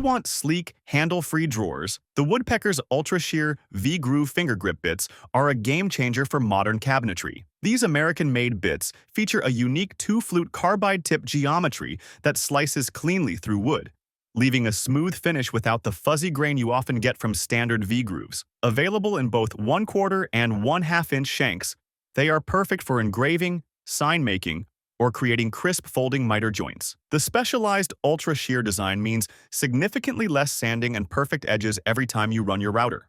want sleek, handle-free drawers, the Woodpecker's Ultra-Shear V-Groove finger grip bits are a game-changer for modern cabinetry. These American-made bits feature a unique two-flute carbide-tip geometry that slices cleanly through wood, leaving a smooth finish without the fuzzy grain you often get from standard V-grooves. Available in both 1/4 and 1/2-inch shanks, they are perfect for engraving, sign making, or creating crisp folding miter joints. The specialized Ultra-Shear design means significantly less sanding and perfect edges every time you run your router.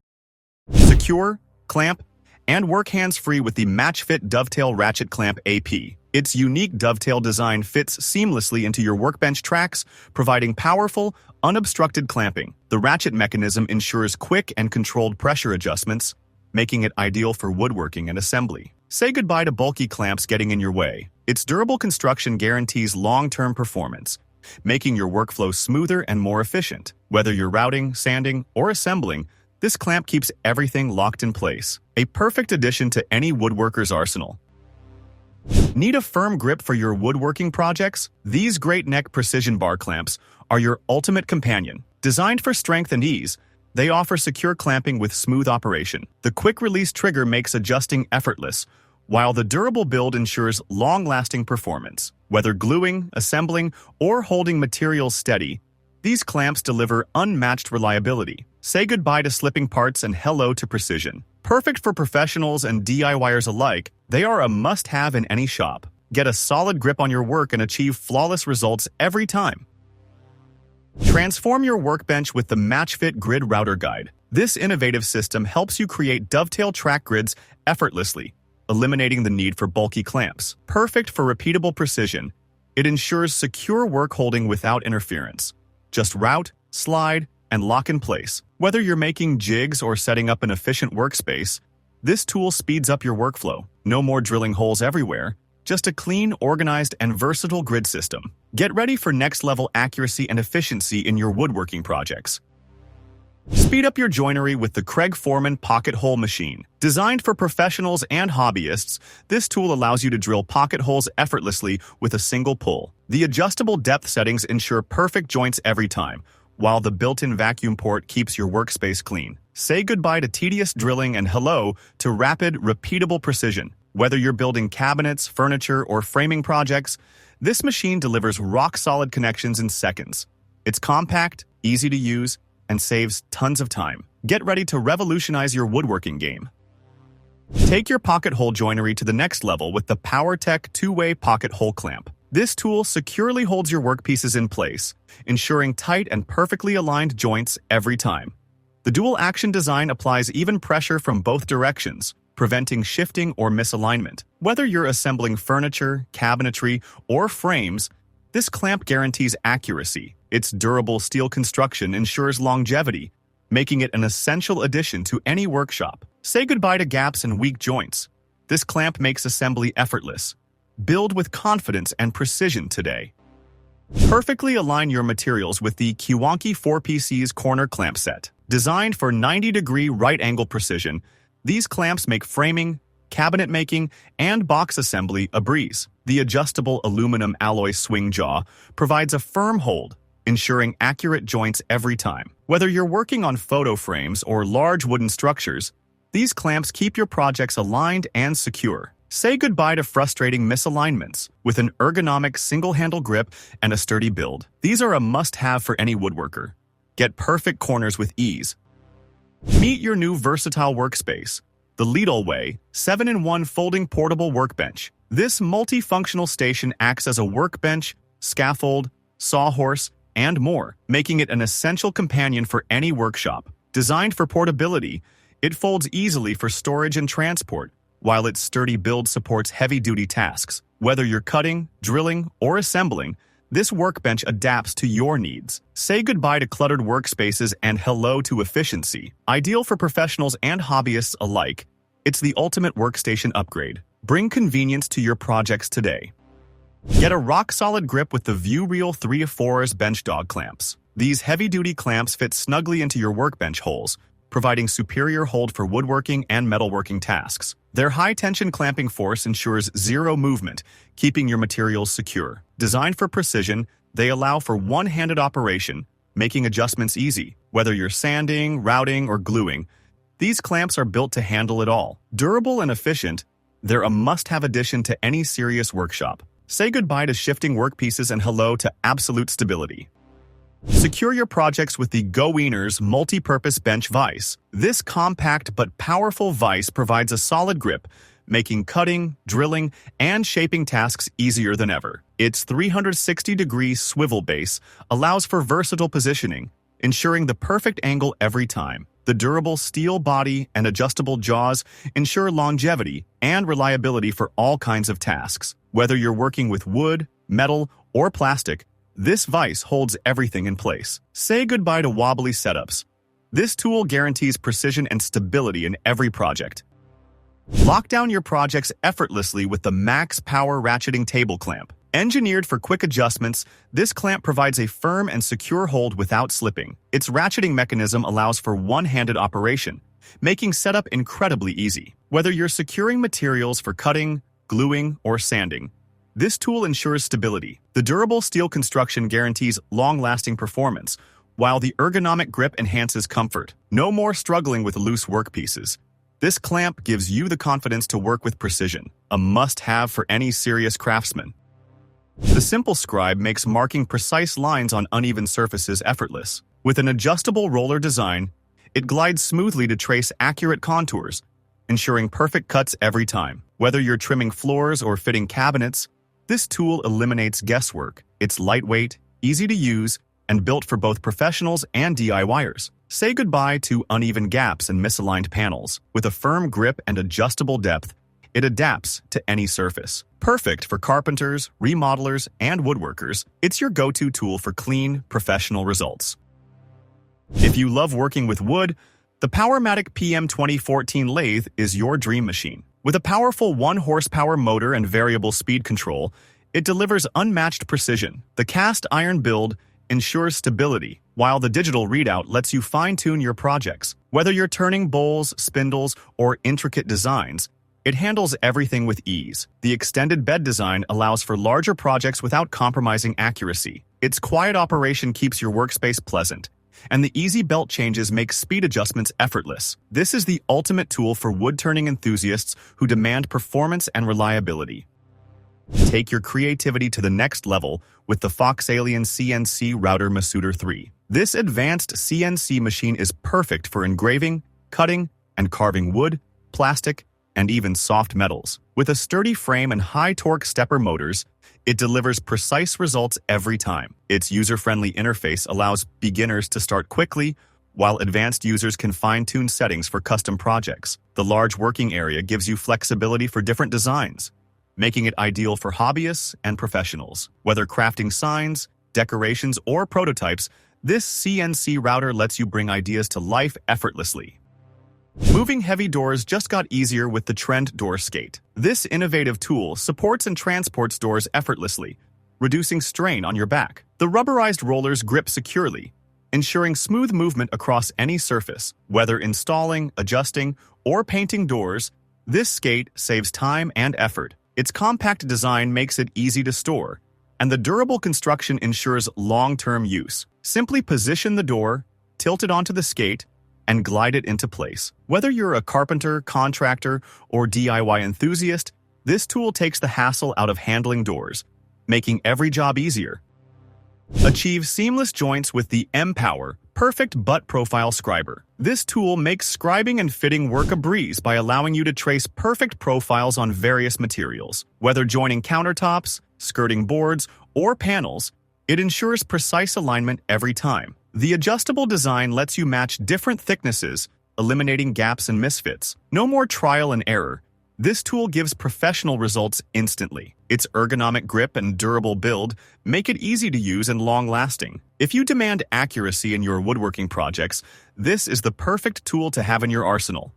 Secure, clamp, and work hands-free with the MatchFit Dovetail Ratchet Clamp AP. Its unique dovetail design fits seamlessly into your workbench tracks, providing powerful, unobstructed clamping. The ratchet mechanism ensures quick and controlled pressure adjustments, making it ideal for woodworking and assembly. Say goodbye to bulky clamps getting in your way. Its durable construction guarantees long-term performance, making your workflow smoother and more efficient. Whether you're routing, sanding, or assembling, this clamp keeps everything locked in place. A perfect addition to any woodworker's arsenal. Need a firm grip for your woodworking projects? These GreatNeck precision bar clamps are your ultimate companion. Designed for strength and ease, they offer secure clamping with smooth operation. The quick-release trigger makes adjusting effortless, while the durable build ensures long-lasting performance. Whether gluing, assembling, or holding materials steady, these clamps deliver unmatched reliability. Say goodbye to slipping parts and hello to precision. Perfect for professionals and DIYers alike, they are a must-have in any shop. Get a solid grip on your work and achieve flawless results every time. Transform your workbench with the MatchFit Grid Router Guide. This innovative system helps you create dovetail track grids effortlessly, eliminating the need for bulky clamps. Perfect for repeatable precision, it ensures secure work holding without interference. Just route, slide, and lock in place. Whether you're making jigs or setting up an efficient workspace, this tool speeds up your workflow. No more drilling holes everywhere, just a clean, organized, and versatile grid system. Get ready for next-level accuracy and efficiency in your woodworking projects. Speed up your joinery with the Kreg Foreman Pocket Hole Machine. Designed for professionals and hobbyists, this tool allows you to drill pocket holes effortlessly with a single pull. The adjustable depth settings ensure perfect joints every time, while the built-in vacuum port keeps your workspace clean. Say goodbye to tedious drilling and hello to rapid, repeatable precision. Whether you're building cabinets, furniture, or framing projects, this machine delivers rock-solid connections in seconds. It's compact, easy to use, and saves tons of time. Get ready to revolutionize your woodworking game. Take your pocket hole joinery to the next level with the POWERTEC two-way pocket hole clamp. This tool securely holds your workpieces in place, ensuring tight and perfectly aligned joints every time. The dual-action design applies even pressure from both directions, preventing shifting or misalignment. Whether you're assembling furniture, cabinetry, or frames, this clamp guarantees accuracy. Its durable steel construction ensures longevity, making it an essential addition to any workshop. Say goodbye to gaps and weak joints. This clamp makes assembly effortless. Build with confidence and precision today. Perfectly align your materials with the kewanqi 4PC's corner clamp set. Designed for 90-degree right-angle precision, these clamps make framing, cabinet making, and box assembly a breeze. The adjustable aluminum alloy swing jaw provides a firm hold, ensuring accurate joints every time. Whether you're working on photo frames or large wooden structures, these clamps keep your projects aligned and secure. Say goodbye to frustrating misalignments with an ergonomic single-handle grip and a sturdy build. These are a must-have for any woodworker. Get perfect corners with ease. Meet your new versatile workspace, the LEADALLWAY 7-in-1 folding portable workbench. This multifunctional station acts as a workbench, scaffold, sawhorse, and more, making it an essential companion for any workshop. Designed for portability, it folds easily for storage and transport, while its sturdy build supports heavy-duty tasks. Whether you're cutting, drilling, or assembling, this workbench adapts to your needs. Say goodbye to cluttered workspaces and hello to efficiency. Ideal for professionals and hobbyists alike, it's the ultimate workstation upgrade. Bring convenience to your projects today. Get a rock-solid grip with the ViewReal 3/4 bench dog clamps. These heavy-duty clamps fit snugly into your workbench holes, providing superior hold for woodworking and metalworking tasks. Their high-tension clamping force ensures zero movement, keeping your materials secure. Designed for precision, they allow for one-handed operation, making adjustments easy. Whether you're sanding, routing, or gluing, these clamps are built to handle it all. Durable and efficient, they're a must-have addition to any serious workshop. Say goodbye to shifting workpieces and hello to absolute stability. Secure your projects with the GOEHNER's multi-purpose bench vise. This compact but powerful vise provides a solid grip, making cutting, drilling, and shaping tasks easier than ever. Its 360-degree swivel base allows for versatile positioning, ensuring the perfect angle every time. The durable steel body and adjustable jaws ensure longevity and reliability for all kinds of tasks. Whether you're working with wood, metal, or plastic, this vise holds everything in place. Say goodbye to wobbly setups. This tool guarantees precision and stability in every project. Lock down your projects effortlessly with the MAXPOWER ratcheting table clamp. Engineered for quick adjustments, this clamp provides a firm and secure hold without slipping. Its ratcheting mechanism allows for one-handed operation, making setup incredibly easy. Whether you're securing materials for cutting, gluing, or sanding, this tool ensures stability. The durable steel construction guarantees long-lasting performance, while the ergonomic grip enhances comfort. No more struggling with loose workpieces. This clamp gives you the confidence to work with precision, a must-have for any serious craftsman. The SimpleScribe makes marking precise lines on uneven surfaces effortless. With an adjustable roller design, it glides smoothly to trace accurate contours, ensuring perfect cuts every time. Whether you're trimming floors or fitting cabinets, this tool eliminates guesswork. It's lightweight, easy to use, and built for both professionals and DIYers. Say goodbye to uneven gaps and misaligned panels. With a firm grip and adjustable depth, it adapts to any surface. Perfect for carpenters, remodelers, and woodworkers, it's your go-to tool for clean, professional results. If you love working with wood, the Powermatic PM 2014 lathe is your dream machine. With a powerful 1-horsepower motor and variable speed control, it delivers unmatched precision. The cast iron build ensures stability, while the digital readout lets you fine-tune your projects. Whether you're turning bowls, spindles, or intricate designs, it handles everything with ease. The extended bed design allows for larger projects without compromising accuracy. Its quiet operation keeps your workspace pleasant, and the easy belt changes make speed adjustments effortless. This is the ultimate tool for wood-turning enthusiasts who demand performance and reliability. Take your creativity to the next level with the Fox Alien CNC Router Masuder 3. This advanced CNC machine is perfect for engraving, cutting, and carving wood, plastic, and even soft metals. With a sturdy frame and high-torque stepper motors, it delivers precise results every time. Its user-friendly interface allows beginners to start quickly, while advanced users can fine-tune settings for custom projects. The large working area gives you flexibility for different designs, making it ideal for hobbyists and professionals. Whether crafting signs, decorations, or prototypes, this CNC router lets you bring ideas to life effortlessly. Moving heavy doors just got easier with the Trend Door Skate. This innovative tool supports and transports doors effortlessly, reducing strain on your back. The rubberized rollers grip securely, ensuring smooth movement across any surface. Whether installing, adjusting, or painting doors, this skate saves time and effort. Its compact design makes it easy to store, and the durable construction ensures long-term use. Simply position the door, tilt it onto the skate, and glide it into place. Whether you're a carpenter, contractor, or DIY enthusiast, this tool takes the hassle out of handling doors, making every job easier. Achieve seamless joints with the M-Power Perfect Butt Profile Scriber. This tool makes scribing and fitting work a breeze by allowing you to trace perfect profiles on various materials. Whether joining countertops, skirting boards, or panels, it ensures precise alignment every time. The adjustable design lets you match different thicknesses, eliminating gaps and misfits. No more trial and error. This tool gives professional results instantly. Its ergonomic grip and durable build make it easy to use and long-lasting. If you demand accuracy in your woodworking projects, this is the perfect tool to have in your arsenal.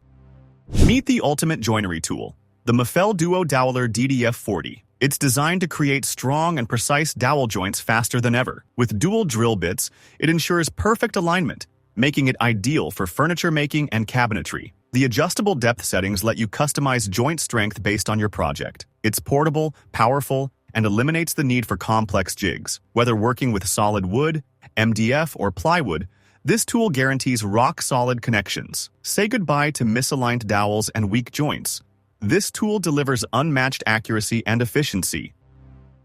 Meet the ultimate joinery tool, the Mafel Duo Doweler DDF40. It's designed to create strong and precise dowel joints faster than ever. With dual drill bits, it ensures perfect alignment, making it ideal for furniture making and cabinetry. The adjustable depth settings let you customize joint strength based on your project. It's portable, powerful, and eliminates the need for complex jigs. Whether working with solid wood, MDF, or plywood, this tool guarantees rock-solid connections. Say goodbye to misaligned dowels and weak joints. This tool delivers unmatched accuracy and efficiency.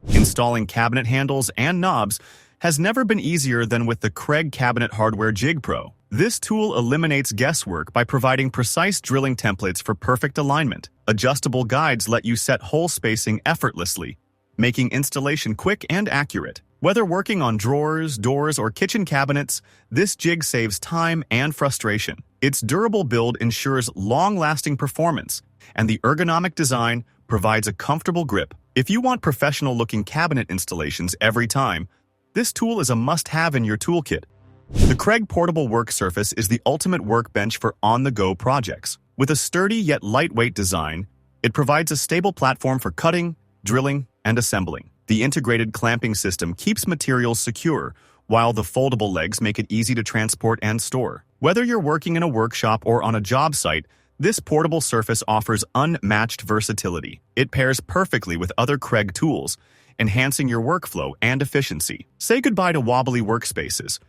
Installing cabinet handles and knobs has never been easier than with the Kreg Cabinet Hardware Jig Pro. This tool eliminates guesswork by providing precise drilling templates for perfect alignment. Adjustable guides let you set hole spacing effortlessly, making installation quick and accurate. Whether working on drawers, doors, or kitchen cabinets, this jig saves time and frustration. Its durable build ensures long-lasting performance, and the ergonomic design provides a comfortable grip. If you want professional-looking cabinet installations every time, this tool is a must-have in your toolkit. The Kreg Portable Work Surface is the ultimate workbench for on-the-go projects. With a sturdy yet lightweight design, it provides a stable platform for cutting, drilling, and assembling. The integrated clamping system keeps materials secure, while the foldable legs make it easy to transport and store. Whether you're working in a workshop or on a job site, this portable surface offers unmatched versatility. It pairs perfectly with other Kreg tools, enhancing your workflow and efficiency. Say goodbye to wobbly workspaces.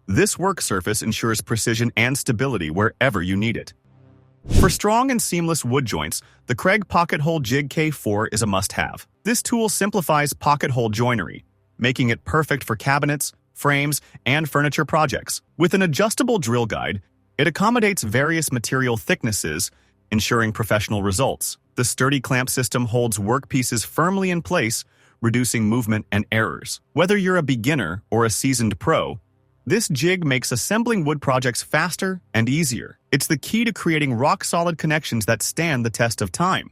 This work surface ensures precision and stability wherever you need it. For strong and seamless wood joints, the Kreg Pocket Hole Jig K4 is a must-have. This tool simplifies pocket hole joinery, making it perfect for cabinets, frames, and furniture projects. With an adjustable drill guide, it accommodates various material thicknesses, ensuring professional results. The sturdy clamp system holds workpieces firmly in place, reducing movement and errors. Whether you're a beginner or a seasoned pro, this jig makes assembling wood projects faster and easier. It's the key to creating rock-solid connections that stand the test of time.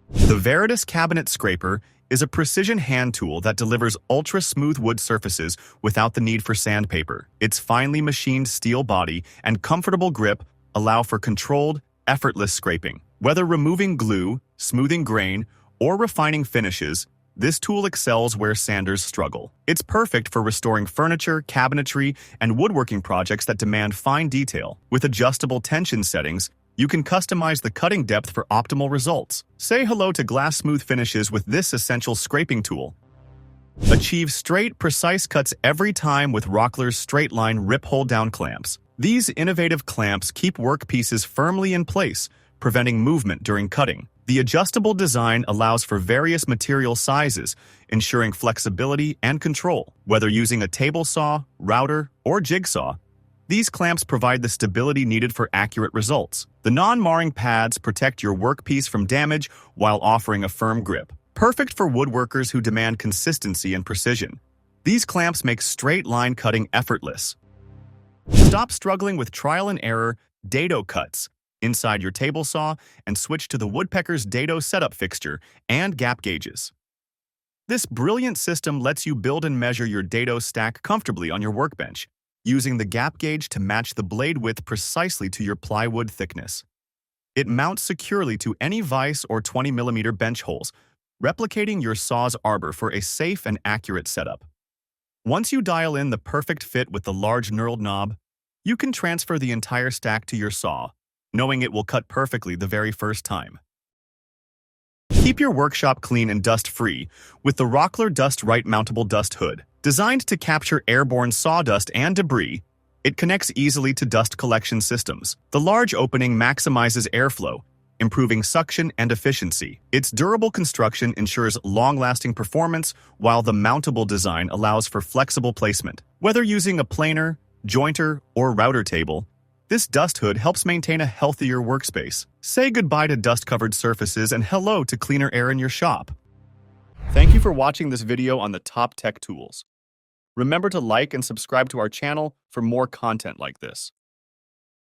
The Veritas Cabinet Scraper is a precision hand tool that delivers ultra-smooth wood surfaces without the need for sandpaper. Its finely machined steel body and comfortable grip allow for controlled, effortless scraping. Whether removing glue, smoothing grain, or refining finishes, this tool excels where sanders struggle. It's perfect for restoring furniture, cabinetry, and woodworking projects that demand fine detail. With adjustable tension settings, you can customize the cutting depth for optimal results. Say hello to glass-smooth finishes with this essential scraping tool. Achieve straight, precise cuts every time with Rockler's straight-line rip-hold-down clamps. These innovative clamps keep workpieces firmly in place, preventing movement during cutting. The adjustable design allows for various material sizes, ensuring flexibility and control. Whether using a table saw, router, or jigsaw, these clamps provide the stability needed for accurate results. The non-marring pads protect your workpiece from damage while offering a firm grip. Perfect for woodworkers who demand consistency and precision, these clamps make straight-line cutting effortless. Stop struggling with trial-and-error Dado cuts inside your table saw and switch to the Woodpeckers Dado setup fixture and gap gauges. This brilliant system lets you build and measure your Dado stack comfortably on your workbench, using the gap gauge to match the blade width precisely to your plywood thickness. It mounts securely to any vise or 20mm bench holes, replicating your saw's arbor for a safe and accurate setup. Once you dial in the perfect fit with the large knurled knob, you can transfer the entire stack to your saw, knowing it will cut perfectly the very first time. Keep your workshop clean and dust-free with the Rockler Dust Right Mountable Dust Hood. Designed to capture airborne sawdust and debris, it connects easily to dust collection systems. The large opening maximizes airflow, improving suction and efficiency. Its durable construction ensures long-lasting performance, while the mountable design allows for flexible placement. Whether using a planer, jointer, or router table, this dust hood helps maintain a healthier workspace. Say goodbye to dust-covered surfaces and hello to cleaner air in your shop. Thank you for watching this video on the top tech tools. Remember to like and subscribe to our channel for more content like this.